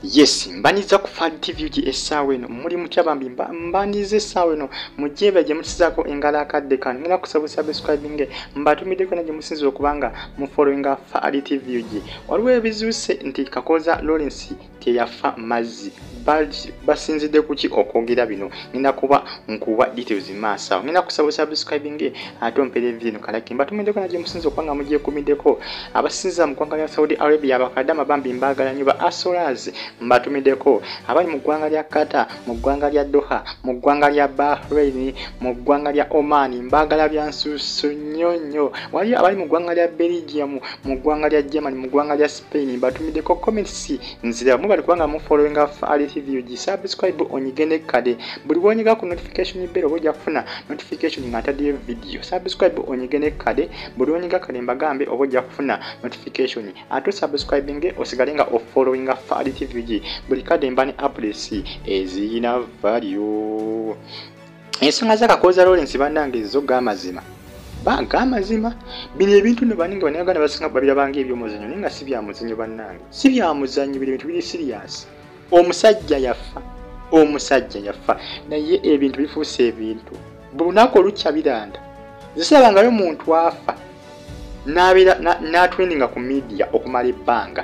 Yes, mbaniza ku Fad TV essaawa eno muli mutya bambi mbaniza essaawa eno mujjebe gye musizako engala akadde kano ngina kusaba subscribing mbatumiddeko na gye musinza okubanga mu followinga Fad TV waliwo ebizuuse nti Kakooza Lawrence Teyaffa Mazzi basinzidde kuki okwogera bino ngina kuba nkuwa details maaso ngina kusaba subscribing ate ompere video kalaki mbatumiddeko na gye musinza okubanga mugyekumiddeko abasinza mu ggwanga lya Saudi Arabia abakadama bambi mbagala nnyo ba Asoraz mbatumiddeko abali mu ggwanga lya Qatar mu ggwanga lya Doha mu ggwanga lya Bahrain mu ggwanga lya Oman mbagala bya nsusu nnyo wali abali mu ggwanga lya Belgium mu ggwanga lya Germany mu ggwanga lya Spain mbatumiddeko comments nzira mubali kubanga mu followinga Fad TV subscribe onyigende kade buli wonyiga ku notification bell obojja kufuna notification nga ntadde video subscribe onyigende kade buli wonyiga kale mbagambe obojja kufuna notification ato subscribing osigalenga o followinga Fad TV buli kade mbani updates ezina value ensonga za Kakooza Lawrence bandange zo gamazima gamazima bino ebintu ne baninga banagana basinga babira bange ebyomuzanyo ninga si bya muzanyo bannange si bya muzanyo bintu biri serious omusajja yafa naye ebintu bifuuse ebintu bulunako olukya biranda zisabanga yo muntu afa n'atwendinga ku media okumala ebbanga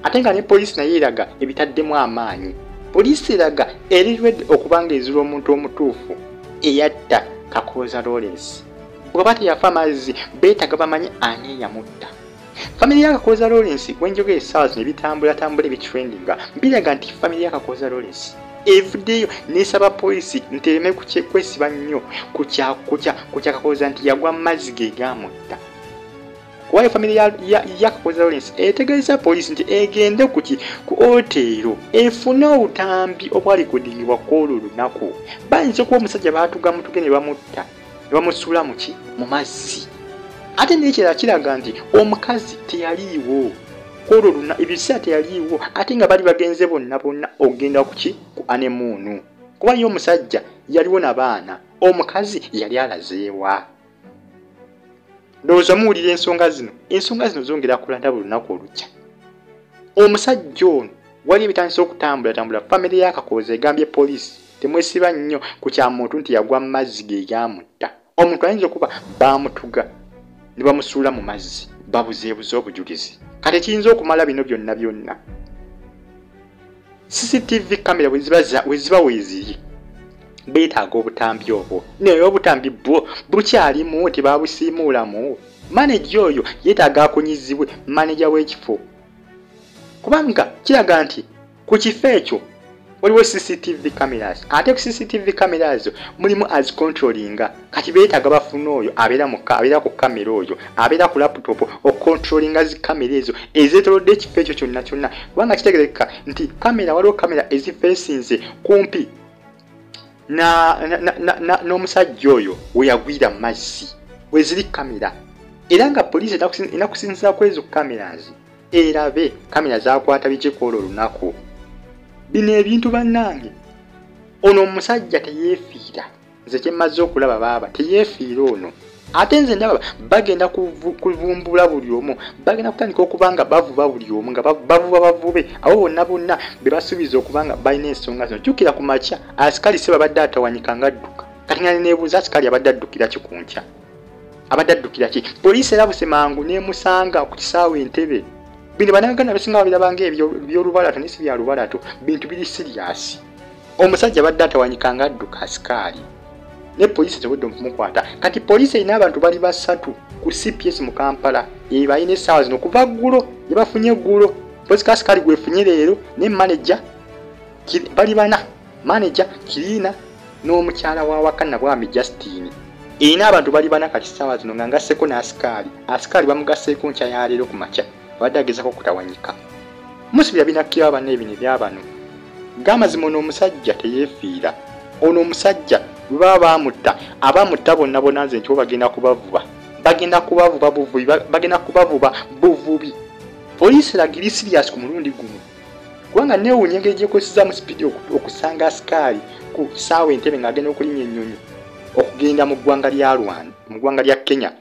ate nga ne poliisi naye eraga ebitaddemu amaanyi poliisi eraga erirwedde okubanga ezira omuntu omutuufu eyatta Kakooza Lawrence bw'aba Teyaffa Mazzi beetaga bamanye ani eyamutta family ya Kakooza Lawrence wenjoge essaawa zino ebitambula ebitrendinga biraga nti family ya Kakooza Lawrence evuddeyo n'esaba poliisi ntereme kwesiba nnyo ku kya Kakooza nti yagwa Mazzi ge gamutta kuba family ya Kakooza Lawrence etegeeza poliisi nti egende ku otero efune obutambi obwali kudingibwa kw'olwo olunaku bayinza okuba omusajja baatugamutuge ne bamutta ne bamusuula mu mazzi ate n'ekirala kiraga nti omukazi teyaliiwo kw'olwo ebiseera teyaliiwo ate nga bali bagenze bonna ogenda ku anemuunu kuba ye omusajja yaliwo n'abaana omukazi yali alazeewa ndowooza muwulira ensonga zino zongera kulanda buli lunaku olukya omusajja ono wali ebitandisa okutambula family ya Kakooza egambye poliisi temwesiba nnyo ku kya muntu nti yagwa mu mazzi ge gamutta omuntu ayinza okuba bamutuga ne bamusuula mu mazzi babuzeebuze obujulizi kati kiyinza okumala bino byonna CCTV kamera weziba weziri beetaaga obutambi obwo naye obutambi bukyalimu tebabusiimuulamu maneja oyo yeetaaga akunyizibwe maneja w'ekifo kubanga kiraga nti ku kifo ekyo waliwo CCTV cameras ate ku CCTV cameras mulimu as controllinga kati beetaaga bafuna oyo abeera ku kamera oyo abeera ku laptop okontrolinga zi kamera ezo ezeetolodde ekifo ekyo kyonna kubanga kitegerekeka nti kamera waliwo kamera ezifeesinze kumpi n'omusajja oyo we yagwira mazzi we ziri kamera era nga poliisi enakusinziira ku ezo cameras erabe kamera zakwata biki kw'olwo olunaku bino ebintu bannange ono omusajja teyeefiira nze kyemmaze okulaba baaba teyeefiira ono ate nze ndaba bagenda kuvumbula buli omu bagenda kutandika okubanga bavuba buli omu nga bavuba bavube abo bonna be basuubiza okubanga balina ensonga zino jjukira ku makya asikali se babadde atawanyika nga adduka kati nga neebuuza asikali abadde addukira ki ku nkya abadde addukira ki poliisi erabuse mangu n'emusanga ku kisaawe Entebbe bino banagana bisinga babirabanga ebyolubalato nesi bya lubalato bintu biri serious omusajja abadde atawanyika nga adduka asikali ne poliisi tebudde okumukwata kati poliisi erina abantu bali basatu ku CPS mu Kampala balina essaawa zino okuva ggulo yebafunye ggulo poliisi kasikali gwefunye leero ne manager bali bana manager Kirina n'omukyala wa Wakana Bwami Justine erina abantu bali bana kati essaawa zino nga ngasseko n'asikali bamugasseeko nkya ya leero ku makya badde agezako kutawanyika musibira binakkira banne ebino ebyabano gamazima ono omusajja teyeefiira ono omusajja bwe baba bamutta abamutta bonna nze nti bagenda kubavuba buvubi poliisi eragiri serious ku mulundi guno kubanga neewuunya engeri gyekozesezaamu sipiidi okusanga asikali ku kisaawe Entebbe ng'agenda okulinnya ennyonyi okugenda mu ggwanga lya Kenya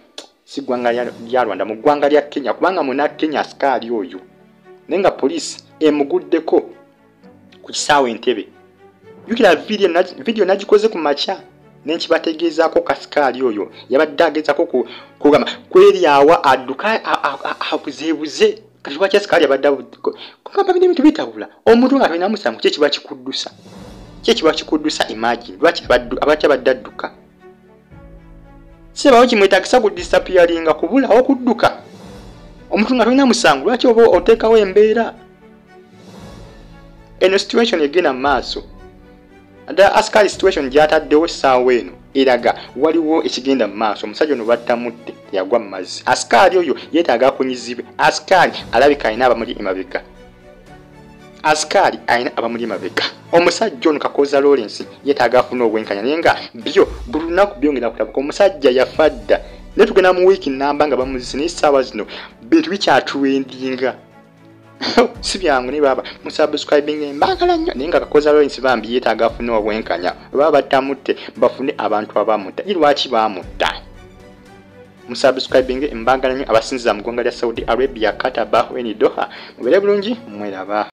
si ggwanga lya Rwanda mu ggwanga lya Kenya kubanga muna Kenya asikali oyo naye nga poliisi emuguddeko ku kisaawe Entebbe. Jukira video nagikoze ku makya nenkibategeezaako kasikaali oyo yabadde agezaako kugamba kweryawa adduka abuzeebuze kati lwaki asikaali yabadde kugamba bintu bitabula omuntu nga talina musango kye kiba kikuddusa imagine lwaki abadde adduka sebawo kimwetagisa ku disappearinga kubulawo kudduka omuntu nga talina musango lwaki oba oteekawo embeera eno situation egenda mu maaso ada askari situation gyataddewo essaawa eno eraga waliwo ekigenda mu maaso omusajja ono battamudde yagwa mu mazzi askari oyo yeetaaga akunyizibwe askari alabika alina abamuli emabega askari alina abamuli emabega omusajja ono Kakooza Lawrence yeetaaga afuna obwenkanya naye nga byo buli lunaku byongera kulabuka omusajja yafa dda naye tugenda mu wiiki nnamba nga bamuzise naye essaawa zino bintu bikyatuwendinga si byangu ne baba musubscribing mbagala nnyo naye nga Kakooza Lawrence bambi yeetaaga afune obwenkanya baba battamutte bafune abantu abamutta lwaki bamutta musubscribing mbagala nnyo abasinziza mu ggwanga lya Saudi Arabia Kataba weni Doha mubere bulungi mweraba